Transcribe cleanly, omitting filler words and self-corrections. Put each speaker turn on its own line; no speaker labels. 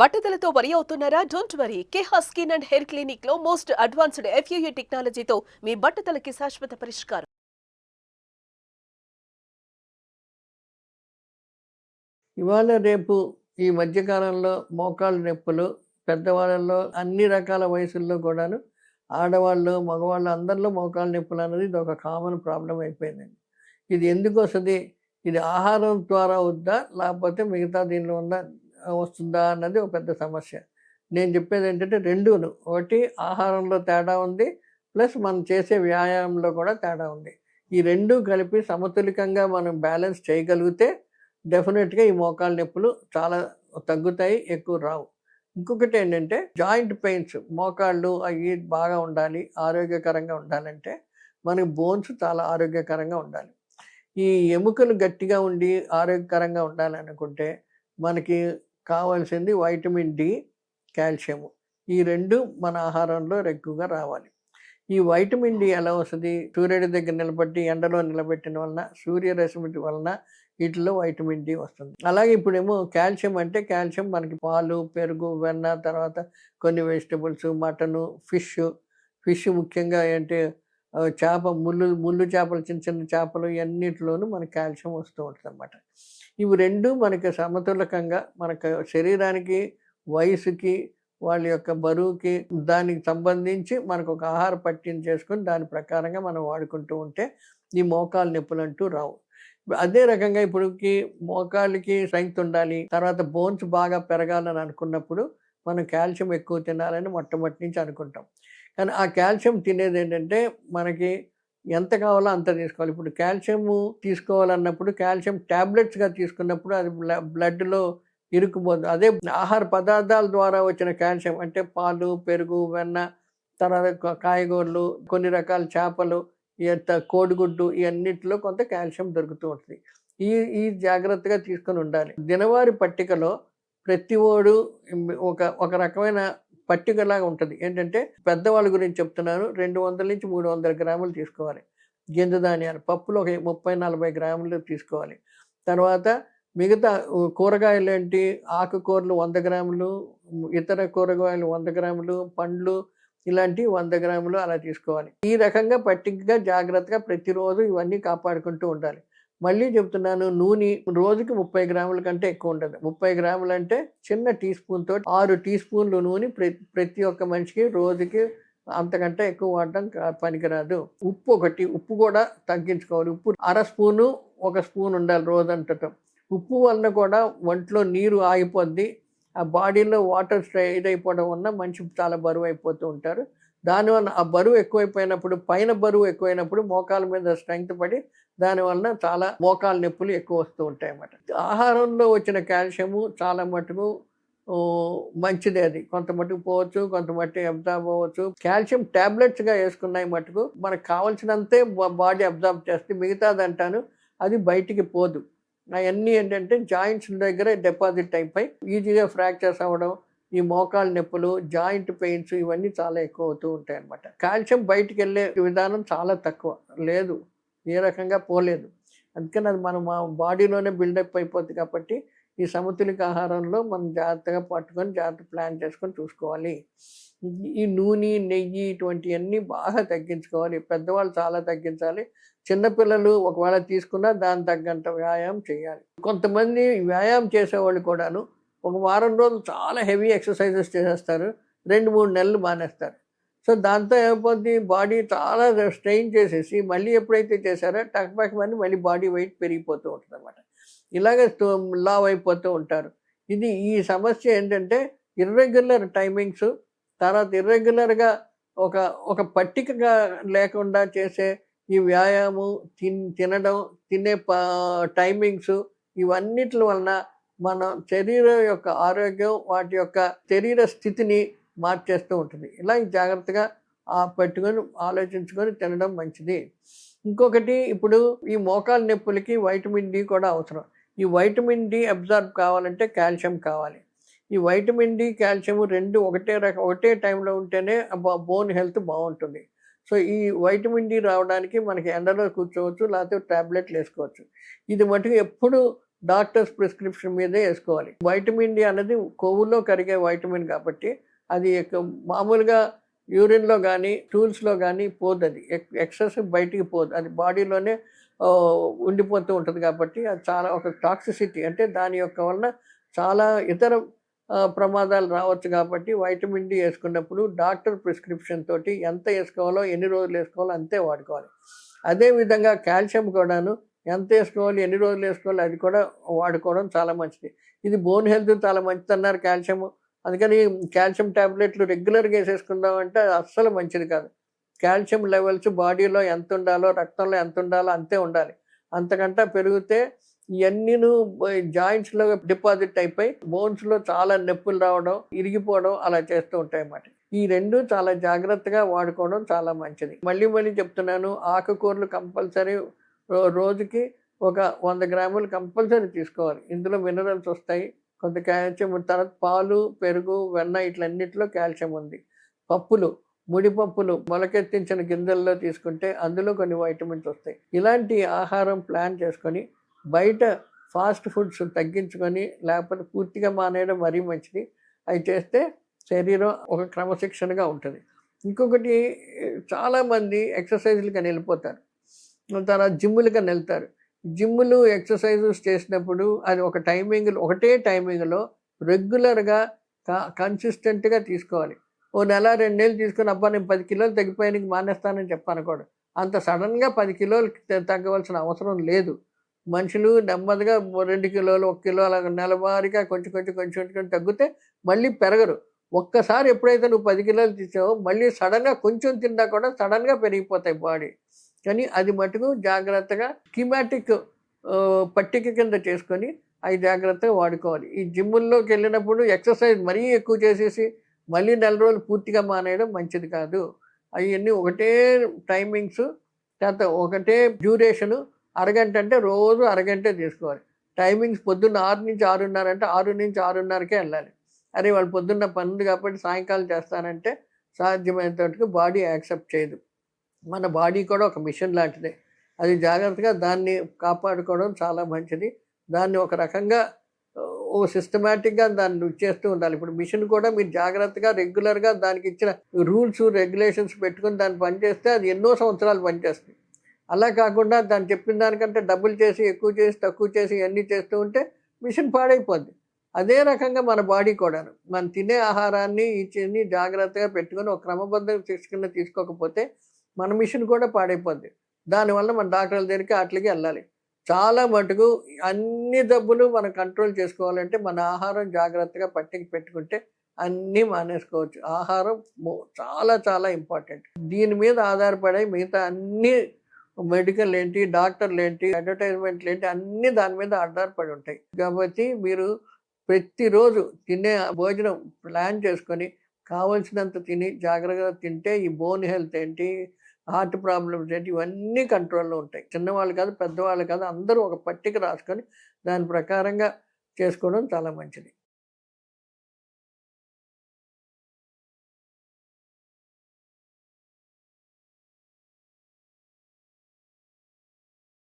బట్టతలతో వరి అవుతున్నారా? Don't worry. Keha skin and hair clinic లో మోస్ట్ అడ్వాన్స్డ్ FUA టెక్నాలజీతో మీ బట్టతలకి శాశ్వత పరిష్కారం.
ఇవాళ రేపు ఈ మధ్యకాలంలో మోకాళ్ళ నొప్పులు పెద్దవాళ్ళలో అన్ని రకాల వయసుల్లో కూడాను ఆడవాళ్ళు మగవాళ్ళు అందరిలో మోకాళ్ళ నొప్పులు అనేది ఇది ఒక కామన్ ప్రాబ్లం అయిపోయిందండి. ఇది ఎందుకు వస్తుంది? ఇది ఆహారం ద్వారా వద్దా లేకపోతే మిగతా దీనిలో ఉన్న వస్తుందా అన్నది ఒక పెద్ద సమస్య. నేను చెప్పేది ఏంటంటే రెండూను, ఒకటి ఆహారంలో తేడా ఉంది, ప్లస్ మనం చేసే వ్యాయామంలో కూడా తేడా ఉంది. ఈ రెండూ కలిపి సమతులితంగా మనం బ్యాలెన్స్ చేయగలిగితే డెఫినెట్గా ఈ మోకాళ్ళ నొప్పులు చాలా తగ్గుతాయి, ఎక్కువ రావు. ఇంకొకటి ఏంటంటే జాయింట్ పెయిన్స్, మోకాళ్ళు అవి బాగా ఉండాలి, ఆరోగ్యకరంగా ఉండాలంటే మనకి బోన్స్ చాలా ఆరోగ్యకరంగా ఉండాలి. ఈ ఎముకలు గట్టిగా ఉండి ఆరోగ్యకరంగా ఉండాలనుకుంటే మనకి కావాల్సింది వైటమిన్ డి, కాల్షియము. ఈ రెండు మన ఆహారంలో ఎక్కువగా రావాలి. ఈ వైటమిన్ డి ఎలా వస్తుంది? సూర్యుడి దగ్గర నిలబెట్టి ఎండలో నిలబెట్టిన వలన, సూర్యరశ్మి వలన వీటిలో వైటమిన్ డి వస్తుంది. అలాగే ఇప్పుడేమో కాల్షియం అంటే కాల్షియం మనకి పాలు, పెరుగు, వెన్న, తర్వాత కొన్ని వెజిటబుల్స్, మటను, ఫిష్ ముఖ్యంగా ఏంటి చేప, ముళ్ళు చేపలు, చిన్న చిన్న చేపలు, ఇవన్నిటిలోనూ మనకి కాల్షియం వస్తూ ఉంటుంది అన్నమాట. ఇవి రెండు మనకి సమతులకంగా మనకు శరీరానికి, వయసుకి, వాళ్ళ యొక్క బరువుకి దానికి సంబంధించి మనకు ఒక ఆహార పట్టిని చేసుకొని దాని ప్రకారంగా మనం వాడుకుంటూ ఉంటే ఈ మోకాలు నొప్పులు అంటూ రావు. అదే రకంగా ఇప్పుడుకి మోకాళ్ళకి స్ట్రెంగ్త్ ఉండాలి, తర్వాత బోన్స్ బాగా పెరగాలని అనుకున్నప్పుడు మనం కాల్షియం ఎక్కువ తినాలని మొట్టమొదటి నుంచి అనుకుంటాం. కానీ ఆ కాల్షియం తినేది ఏంటంటే మనకి ఎంత కావాలో అంత తీసుకోవాలి. ఇప్పుడు కాల్షియము తీసుకోవాలన్నప్పుడు కాల్షియం ట్యాబ్లెట్స్గా తీసుకున్నప్పుడు అది బ్లడ్లో ఇరుక్కుపోదు. అదే ఆహార పదార్థాల ద్వారా వచ్చిన కాల్షియం అంటే పాలు, పెరుగు, వెన్న, తర్వాత కాయగూరలు, కొన్ని రకాల చేపలు, కోడిగుడ్డు, ఇవన్నిటిలో కొంత కాల్షియం దొరుకుతూ ఉంటుంది. ఈ జాగ్రత్తగా తీసుకొని ఉండాలి. దినవారి పట్టికలో ప్రతి ఓడు ఒక రకమైన పట్టికలాగా ఉంటుంది. ఏంటంటే పెద్దవాళ్ళ గురించి చెప్తున్నాను, 200 నుంచి 300 గ్రాములు తీసుకోవాలి. గింజ ధాన్యాలు, పప్పులు ఒక 30-40 గ్రాములు తీసుకోవాలి. తర్వాత మిగతా కూరగాయలు ఏంటి, ఆకుకూరలు 100 గ్రాములు, ఇతర కూరగాయలు 100 గ్రాములు, పండ్లు ఇలాంటివి 100 గ్రాములు అలా తీసుకోవాలి. ఈ రకంగా పట్టికగా జాగ్రత్తగా ప్రతిరోజు ఇవన్నీ కాపాడుకుంటూ ఉండాలి. మళ్ళీ చెప్తున్నాను, నూనె రోజుకి 30 గ్రాముల కంటే ఎక్కువ ఉండదు. 30 గ్రాములు అంటే చిన్న టీ స్పూన్ తోటి 6 టీ స్పూన్లు నూనె ప్రతి ఒక్క మనిషికి రోజుకి, అంతకంటే ఎక్కువ వాడడం పనికిరాదు. ఉప్పు కూడా తగ్గించుకోవాలి. ఉప్పు అర స్పూను, 1 స్పూన్ ఉండాలి రోజంతటం. ఉప్పు వలన కూడా ఒంట్లో నీరు ఆగిపోద్ది. ఆ బాడీలో వాటర్ ఇదైపోవడం వలన మనిషి చాలా బరువు అయిపోతూ ఉంటారు. దానివల్ల ఆ బరువు ఎక్కువైపోయినప్పుడు, పైన బరువు ఎక్కువైనప్పుడు మోకాల మీద స్ట్రెంగ్త్ పడి దానివల్ల చాలా మోకాలు నొప్పులు ఎక్కువ వస్తూ ఉంటాయి అన్నమాట. ఆహారంలో వచ్చిన కాల్షియము చాలా మటుకు మంచిదే. అది కొంత మటుకు పోవచ్చు, కొంత మట్టుకు అబ్జార్బ్ అవ్వచ్చు. కాల్షియం ట్యాబ్లెట్స్గా వేసుకున్నాయి మటుకు మనకు కావాల్సినంతే బాడీ అబ్జార్బ్ చేస్తే, మిగతాదంటాను అది బయటికి పోదు. అవన్నీ ఏంటంటే జాయింట్స్ దగ్గర డిపాజిట్ అయిపోయి ఈజీగా ఫ్రాక్చర్స్ అవ్వడం, ఈ మోకాలు నొప్పులు, జాయింట్ పెయిన్స్ ఇవన్నీ చాలా ఎక్కువ అవుతూ ఉంటాయి అన్నమాట. కాల్షియం బయటికి వెళ్ళే విధానం చాలా తక్కువ, లేదు, ఏ రకంగా పోలేదు. అందుకని అది మన బాడీలోనే బిల్డప్ అయిపోతుంది. కాబట్టి ఈ సమతులిత ఆహారంలో మనం జాగ్రత్తగా పట్టుకొని జాగ్రత్త ప్లాన్ చేసుకొని చూసుకోవాలి. ఈ నూనె, నెయ్యి ఇటువంటివన్నీ బాగా తగ్గించుకోవాలి. పెద్దవాళ్ళు చాలా తగ్గించాలి. చిన్నపిల్లలు ఒకవేళ తీసుకున్నా దాని తగ్గంత వ్యాయామం చేయాలి. కొంతమంది వ్యాయామం చేసేవాళ్ళు కూడాను ఒక వారం రోజులు చాలా హెవీ ఎక్సర్సైజెస్ చేసేస్తారు, 2-3 నెలలు మానేస్తారు. సో దాంతో ఏమైపోద్ది, బాడీ చాలా స్ట్రెయిన్ చేసేసి మళ్ళీ ఎప్పుడైతే చేశారో టక్మని మళ్ళీ బాడీ వెయిట్ పెరిగిపోతూ ఉంటుంది అన్నమాట. ఇలాగే లావ్ అయిపోతూ ఉంటారు. ఈ సమస్య ఏంటంటే ఇర్రెగ్యులర్ టైమింగ్స్, తర్వాత ఇర్రెగ్యులర్గా ఒక పట్టికగా లేకుండా చేసే ఈ వ్యాయామం, తినడం, తినే టైమింగ్స్, ఇవన్నిటి వలన మన శరీరం యొక్క ఆరోగ్యం, వాటి యొక్క శరీర స్థితిని మార్చేస్తూ ఉంటుంది. ఇలా జాగ్రత్తగా పెట్టుకొని ఆలోచించుకొని తినడం మంచిది. ఇంకొకటి, ఇప్పుడు ఈ మోకాలు నొప్పులకి వైటమిన్ డి కూడా అవసరం. ఈ వైటమిన్ డి అబ్జార్బ్ కావాలంటే కాల్షియం కావాలి. ఈ వైటమిన్ డి, కాల్షియం రెండు ఒకటే టైంలో ఉంటేనే బోన్ హెల్త్ బాగుంటుంది. సో ఈ వైటమిన్ డి రావడానికి మనకి ఎండలో కూర్చోవచ్చు, లేకపోతే ట్యాబ్లెట్లు వేసుకోవచ్చు. ఇది మటుకు ఎప్పుడు డాక్టర్స్ ప్రిస్క్రిప్షన్ మీదే వేసుకోవాలి. వైటమిన్ డి అనేది కొవ్వులో కరిగే వైటమిన్ కాబట్టి అది మామూలుగా యూరిన్లో కానీ టూల్స్లో కానీ పోదు, అది ఎక్సెస్ బయటికి పోదు, అది బాడీలోనే ఉండిపోతూ ఉంటుంది కాబట్టి అది చాలా ఒక టాక్సిసిటీ, అంటే దాని యొక్క వలన చాలా ఇతర ప్రమాదాలు రావచ్చు. కాబట్టి వైటమిన్ డి వేసుకున్నప్పుడు డాక్టర్ ప్రిస్క్రిప్షన్ తోటి ఎంత వేసుకోవాలో ఎన్ని రోజులు వేసుకోవాలో అంతే వాడుకోవాలి. అదేవిధంగా కాల్షియం కూడాను ఎంత వేసుకోవాలి ఎన్ని రోజులు వేసుకోవాలి అది కూడా వాడుకోవడం చాలా మంచిది. ఇది బోన్ హెల్త్ చాలా మంచిది అన్నారు కాల్షియం, అందుకని కాల్షియం ట్యాబ్లెట్లు రెగ్యులర్గా వేసేసుకుందామంటే అస్సలు మంచిది కాదు. కాల్షియం లెవెల్స్ బాడీలో ఎంత ఉండాలో రక్తంలో ఎంత ఉండాలో అంతే ఉండాలి. అంతకంటే పెరిగితే ఇవన్నీను జాయింట్స్లో డిపాజిట్ అయిపోయి బోన్స్లో చాలా నొప్పులు రావడం ఇరిగిపోవడం అలా చేస్తూ ఉంటాయి అన్నమాట. ఈ రెండు చాలా జాగ్రత్తగా వాడుకోవడం చాలా మంచిది. మళ్ళీ చెప్తున్నాను, ఆకుకూరలు కంపల్సరీ రోజుకి ఒక 100 గ్రాములు కంపల్సరీ తీసుకోవాలి. ఇందులో మినరల్స్ వస్తాయి, కొంత కాల్షియం, తర్వాత పాలు పెరుగు వెన్న ఇట్లన్నిటిలో కాల్షియం ఉంది. పప్పులు, ముడిపప్పులు మొలకెత్తించిన గింజల్లో తీసుకుంటే అందులో కొన్ని వైటమిన్స్ వస్తాయి. ఇలాంటి ఆహారం ప్లాన్ చేసుకొని బయట ఫాస్ట్ ఫుడ్స్ తగ్గించుకొని లేకపోతే పూర్తిగా మానేయడం మరీ మంచిది. అవి చేస్తే శరీరం ఒక క్రమశిక్షణగా ఉంటుంది. ఇంకొకటి, చాలామంది ఎక్సర్సైజులకి అని వెళ్ళిపోతారు, తర్వాత జిమ్ములకి అని వెళ్తారు. జిమ్ములు ఎక్సర్సైజెస్ చేసినప్పుడు అది ఒక ఒకటే టైమింగ్లో రెగ్యులర్గా కన్సిస్టెంట్గా తీసుకోవాలి. ఓ నెల 2 నెలలు తీసుకొని అబ్బా నేను 10 కిలోలు తగ్గిపోయానికి మానేస్తానని చెప్పనుకోడు. అంత సడన్గా 10 కిలోలు తగ్గవలసిన అవసరం లేదు. మనుషులు నెమ్మదిగా 2 కిలోలు 1 కిలో అలా నెలవారీగా కొంచెం తగ్గితే మళ్ళీ పెరగరు. ఒక్కసారి ఎప్పుడైతే నువ్వు 10 కిలోలు తీసావో మళ్ళీ సడన్గా కొంచెం తిన్నా కూడా సడన్గా పెరిగిపోతాయి బాడీ. కానీ అది మటుకు జాగ్రత్తగా స్కీమాటిక్ పట్టిక కింద చేసుకొని అవి జాగ్రత్తగా వాడుకోవాలి. ఈ జిమ్ముల్లోకి వెళ్ళినప్పుడు ఎక్సర్సైజ్ మరీ ఎక్కువ చేసేసి మళ్ళీ 4 రోజులు పూర్తిగా మానేయడం మంచిది కాదు. అవన్నీ ఒకటే టైమింగ్స్, తర్వాత ఒకటే డ్యూరేషను, అరగంట అంటే రోజు అరగంటే తీసుకోవాలి. టైమింగ్స్ పొద్దున్న 6 నుంచి 6:30 అంటే 6 నుంచి 6:30కే వెళ్ళాలి. అరే వాళ్ళు పొద్దున్న పని ఉంది కాబట్టి సాయంకాలం చేస్తానంటే సాధ్యమైనంత వరకు బాడీ యాక్సెప్ట్ చేయదు. మన బాడీ కూడా ఒక మిషన్ లాంటిదే, అది జాగ్రత్తగా దాన్ని కాపాడుకోవడం చాలా మంచిది. దాన్ని ఒక రకంగా ఓ సిస్టమేటిక్గా దాన్ని చేస్తూ ఉండాలి. ఇప్పుడు మిషన్ కూడా మీరు జాగ్రత్తగా రెగ్యులర్గా దానికి ఇచ్చిన రూల్స్ రెగ్యులేషన్స్ పెట్టుకుని దాన్ని పనిచేస్తే అది ఎన్నో సంవత్సరాలు పనిచేస్తుంది. అలా కాకుండా దాన్ని చెప్పిన దానికంటే డబ్బులు చేసి ఎక్కువ చేసి తక్కువ చేసి ఇవన్నీ చేస్తూ ఉంటే మిషన్ పాడైపోద్ది. అదే రకంగా మన బాడీ కూడాను మనం తినే ఆహారాన్ని ఇచ్చి జాగ్రత్తగా పెట్టుకొని ఒక క్రమబద్ధ శిక్షణ తీసుకోకపోతే మన మిషన్ కూడా పాడైపోద్ది. దానివల్ల మన డాక్టర్ల దగ్గరికి వాటికి వెళ్ళాలి. చాలా మటుకు అన్ని జబ్బులు మనం కంట్రోల్ చేసుకోవాలంటే మన ఆహారం జాగ్రత్తగా పట్టికి పెట్టుకుంటే అన్నీ మానేసుకోవచ్చు. ఆహారం చాలా చాలా ఇంపార్టెంట్. దీని మీద ఆధారపడే మిగతా అన్ని మెడికల్ ఏంటి, డాక్టర్లు ఏంటి, అడ్వర్టైజ్మెంట్లు ఏంటి, అన్నీ దాని మీద ఆధారపడి ఉంటాయి. కాబట్టి మీరు ప్రతిరోజు తినే భోజనం ప్లాన్ చేసుకొని కావలసినంత తిని జాగ్రత్తగా తింటే ఈ బోన్ హెల్త్ ఏంటి, హార్ట్ ప్రాబ్లమ్స్ ఏంటి, ఇవన్నీ కంట్రోల్లో ఉంటాయి. చిన్నవాళ్ళు కాదు పెద్దవాళ్ళు కాదు అందరూ ఒక పట్టిక రాసుకొని దాని ప్రకారంగా చేసుకోవడం చాలా మంచిది.